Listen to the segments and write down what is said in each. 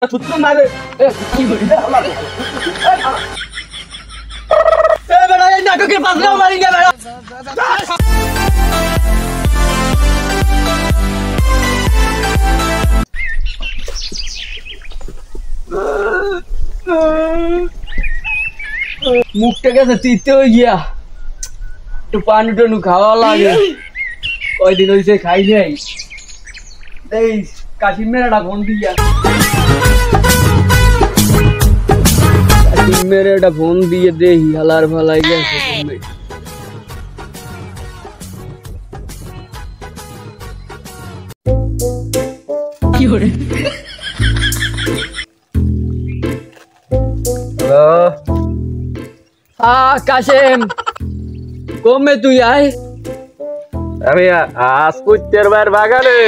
ছুটতে মারে কি বলি বেড়া এই নাটকের পাশলাও মারি গে বেড়া মুখটা গেছে তিতে হয়ে গিয়া একটু পানি টানু খাওয়া লাগে কয়দিন হয়েছে খাই নাই এই কাশিমের একটা ফোন দিয়া কাশিমের একটা ফোন দিয়ে দেখি হালার ভালাই গেছে কি করে কাশেম কমে তুই আয় আমি আজ কুত্তের বার বাগানে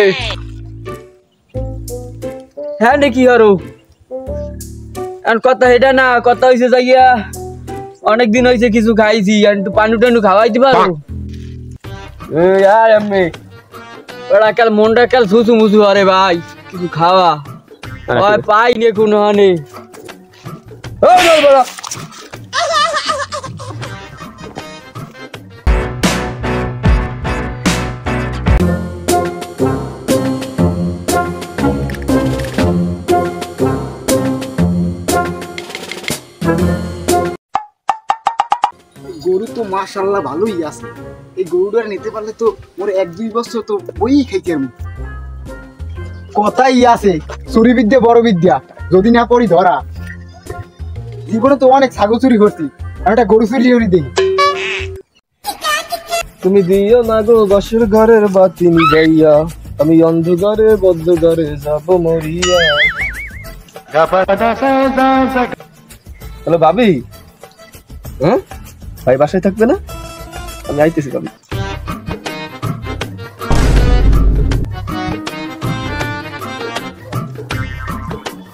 হ্যাঁ নাকি আরো কথা এটা না কথা হয়েছে যাইয়া অনেকদিন হয়েছে কিছু খাইছি একটু পানু টানু খাওয়াই দিবা এমনি ওরা কাল মনটা কাল সুসু মুসু আরে ভাই কিছু খাওয়া পাই নে কোনো হানে গরু তো মাশাআল্লাহ ভালোই আছে এই গরুটা নিতে পারলে তো মোর 1-2 বছর তো বই খাইতে আমি কথাই আছে চুরি বিদ্যা বড় বিদ্যা যদি না পড়ি ধরা জীবনে তো অনেক ছাগল চুরি করছি আমি একটা গরু চুরি করে দেই তুমি দিও না গো গসের ঘরের বাতি নিভাইয়া আমি অন্ধকারে বদ্ধকারে যাব মরিয়া হ্যালো ভাবি হ্যাঁ ভাই বাসায় থাকবে না আমি আইতেছি ভাবি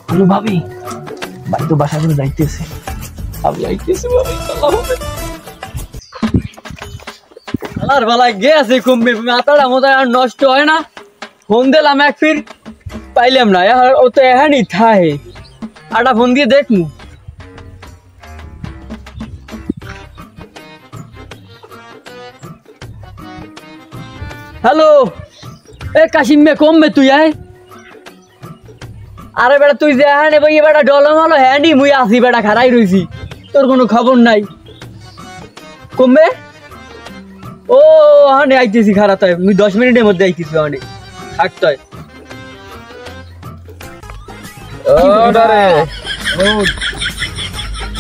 হ্যালো ভাবি ভাই তো বাসা করে যাইতেছে আমি আইতেছি ভাবি আর ভালাই গেছে কমবে মাথাটা মোটা আর নষ্ট হয় না ফোন দিলাম এক ফির পাইলাম না ও তো এখানেই থাকে আটা ফোন দিয়ে দেখমু হ্যালো এ কাশিম মে কমবে তুই আয় আরে বেটা তুই যে হ্যাঁ ভাই বেটা ডলমালো হ্যাঁ নি মুই আসি বেটা খারাই রইছি তোর কোনো খবর নাই কমবে ও হানে আইতেছি খারাপ হয় মুই 10 মিনিটের মধ্যে আইতেছি হানে থাকতে ও ডারে ও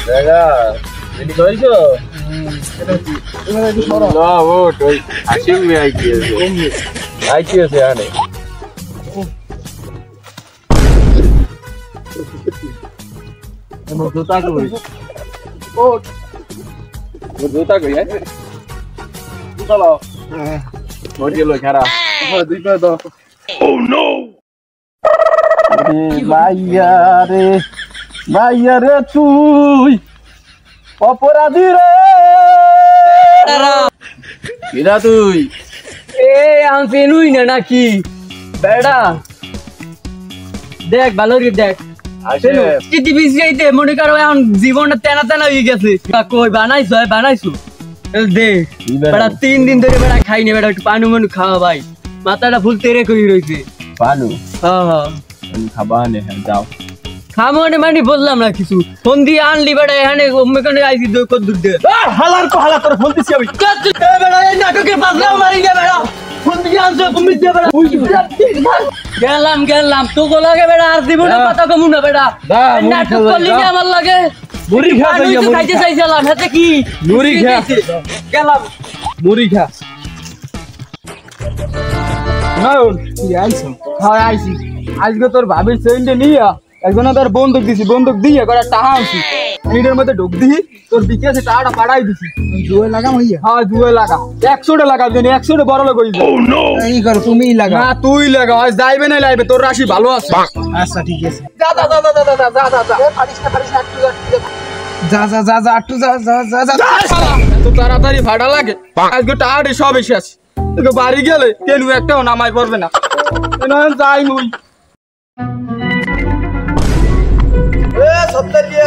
দেখা এনি কইছো না ও তুই আসিম মে আইতেছে আনে এমন জুতা কই ও জুতা কই জুতা লাও মোটি লই খারা দুই পা দাও ও নো ভাইয়া রে তুই অপরাধী রে কিরা তুই এ আনছি নুই না নাকি বেড়া দেখ ভালো করে দেখ চিঠি বিছাইতে মনে করো এখন জীবনটা তেনা তেনা হয়ে গেছে কই বানাইছো দেখ বেড়া 3 দিন ধরে বেড়া খাইনি বেড়া একটু পানু মানু খাওয়া ভাই মাথাটা ফুল তেরে কই রইছে পানু হ্যাঁ খাবা নে যাও খামনে মানে বললাম না কিছু ফোন দিয়ে আনলি বেড়া এখানে ওমখানে আইছি কত দূর দে হালার কো হালা তোর ফোন দিছি আমি বেড়া এই নাটকের পাশলাও মারি গে বেড়া ফোন দিয়ে আনছো তুমি দে বেড়া গেলাম তো লাগে বেড়া আর জীবনে কথা কমু না বেড়া নাটক করলি না আমার লাগে মুড়ি খা যাইয়া মুড়ি খাইতে চাইছিলাম হাতে কি মুড়ি খা গেলাম মুড়ি খা না তুই আইছো হ্যাঁ আইছি আজকে তোর ভাবির চেইনটা নিয়া একজনে তোর বন্দুক দিছি বন্দুক দিয়ে করে টাহা আনছি এর মধ্যে ঢুক দিই তোর বিকেছে টাকাটা পাড়াই দিছি জুয়ে লাগাম হইয়া হ্যাঁ জুয়ে লাগা 100 টাকা দিনি 100 বড় লোক হই যা এই কর তুমিই লাগা না তুই লাগা আজ যাইবে না লাইবে তোর রাশি ভালো আছে আচ্ছা ঠিক আছে যা পারিস না একটু যা তো তাড়াতাড়ি ভাড়া লাগে আজকে টাকাটা সব এসে আছে তোকে বাড়ি গেলে কেন একটাও নামাই পড়বে না যাই মুই সপ্তাহে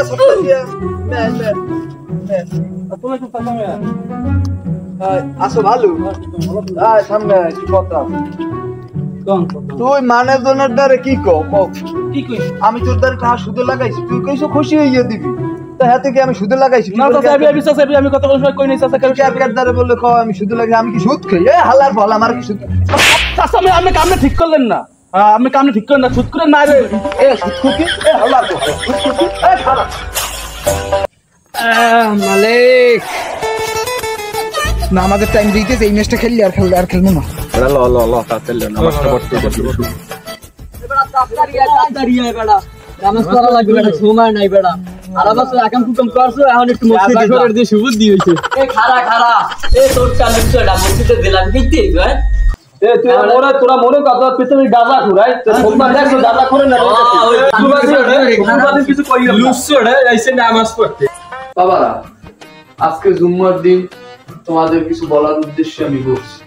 আসো ভালো সামনে কি কথা তুই মানে জনের দ্বারে কি আমি তোর দ্বারে টাকা সুদে লাগাইছি তুই কইছো খুশি হইয়া দিবি তা হাতে কি আমি সুদে লাগাইছি আমি কত কই নাই দ্বারে বললে কও আমি সুদে লাগাই আমি কি সুদ খাই হালার ফল আমার কি সুদ আপনি কামটা ঠিক করলেন না আপনি কামটা ঠিক করেন না সুদ করে না রে সুদ খুকি হালার ফল সুদ খুকি খারাপ মালিক না আমাদের টাইম দিতেছে এই ম্যাচটা খেললি আর খেলবো না নামাজ পড়া লাগবে বেটা সময় নাই বেটা আর অবশ্য আকাম কুকাম করছো এখন একটু মসজিদে করে দিয়ে সুবুদ্ধি দি হইছে এ খারা এ তোর চালু ছড়া মসজিদে দিলাম কিতে ভাই এ তোরা মনে কথা পিছনে গাজা খুরাই তো সোমবার দেখো গাজা করে না কিছু কই না লুসড়ে আইছে নামাজ পড়তে বাবারা আজকে জুম্মার দিন তোমাদের কিছু বলার উদ্দেশ্যে আমি বলছি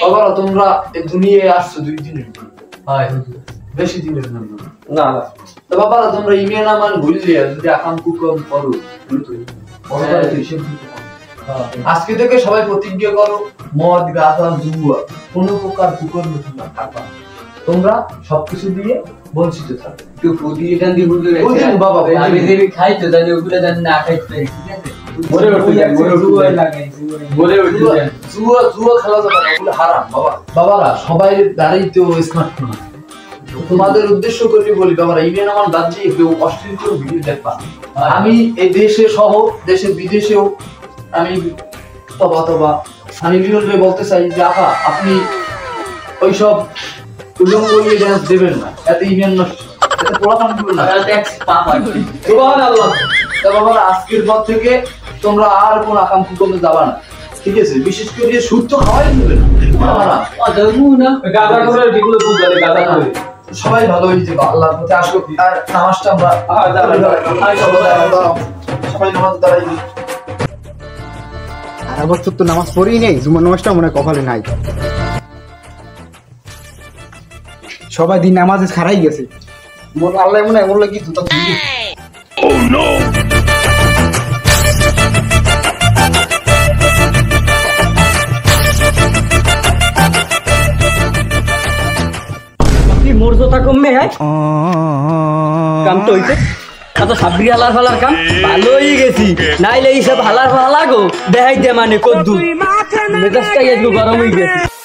বাবারা তোমরা এই দুনিয়ায় আসছো 2 দিনের জন্য বেশি দিনের জন্য না তো বাবারা তোমরা ইমান আমান ভুললে যদি আকাম কুকম করো আজকে থেকে সবাই প্রতিজ্ঞা করো মদ গাঁজা জুয়া কোন প্রকার কুকর্ম তোমরা থাকবা তোমরা সবকিছু দিয়ে বঞ্চিত থাকবে কেউ প্রতি এখান দিয়ে বুঝতে বাবা আমি যদি খাইতো তাহলে ওগুলো জানি না খাইতে পারি ঠিক আছে জুয়া খেলা যাবে না ওগুলো হারাম বাবারা সবাই দাঁড়িয়ে তো স্মার্টফোন তোমাদের উদ্দেশ্য করে বলি বাবারা ইভেন আমার বাদ দিয়ে কেউ অশ্লীল করে ভিডিও দেখবা আমি এই দেশে সহ দেশে বিদেশেও আমি তবা আমি বিরল ভাই বলতে চাই যে আপনি ওইসব উলঙ্গ ড্যান্স দেবেন না এতে ইভেন নষ্ট এতে পড়াশোনা করবেন না সুবহানাল্লাহ বাবারা আজকের পর থেকে তোমরা আর কোন আকাম কুকমে যাবা না ঠিক আছে বিশেষ করে সুদ তো খাওয়াই দেবে না বাবারা গাজা করে যেগুলো বুঝালে গাজা করে সবাই ভালো হয়ে যাবে আল্লাহর প্রতি আসো আর নামাজটা আমরা সবাই নামাজ দাঁড়াই আর বছর তো নামাজ পড়েই নেই জুমার নামাজটা মনে কপালে নাই সবাই দিন নামাজে ছাড়াই গেছে আল্লাহ মনে হয় বললো কি জুতা মোর জোতা কমবে হ্যাঁ কাম তো হইছে আচ্ছা সাবরি হালার ফালার কাম ভালোই গেছি নাইলে এইসব হালার ফালা গো দেখাই দে মানে কদ্দু মেজাজটাই একটু গরম হয়ে গেছে